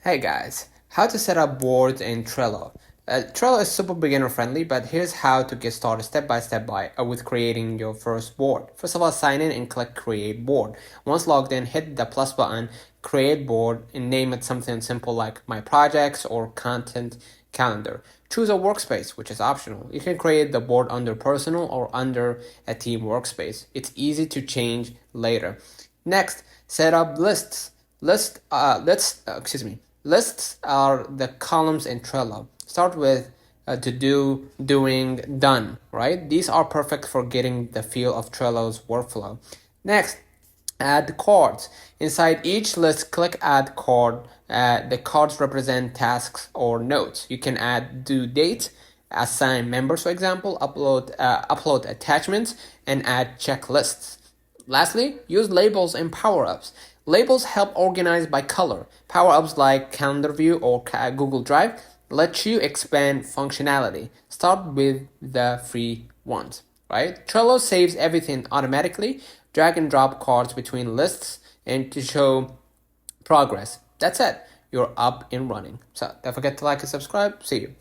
Hey guys, how to set up boards in Trello. Trello is super beginner friendly, but here's how to get started step by step with creating your first board. First of all, sign in and click create board. Once logged in, hit the plus button, create board, and name it something simple like my projects or content calendar. Choose a workspace, which is optional. You can create the board under personal or under a team workspace. It's easy to change later. Next, set up lists. Lists are the columns in Trello. Start with to do, doing, done, right? These are perfect for getting the feel of Trello's workflow. Next, add cards. Inside each list, click add card. The cards represent tasks or notes. You can add due date, assign members, for example, upload attachments, and add checklists. Lastly, use labels and power-ups. Labels help organize by color. Power-ups like Calendar View or Google Drive let you expand functionality. Start with the free ones, right? Trello saves everything automatically. Drag and drop cards between lists and to show progress. That's it. You're up and running. So don't forget to like and subscribe. See you.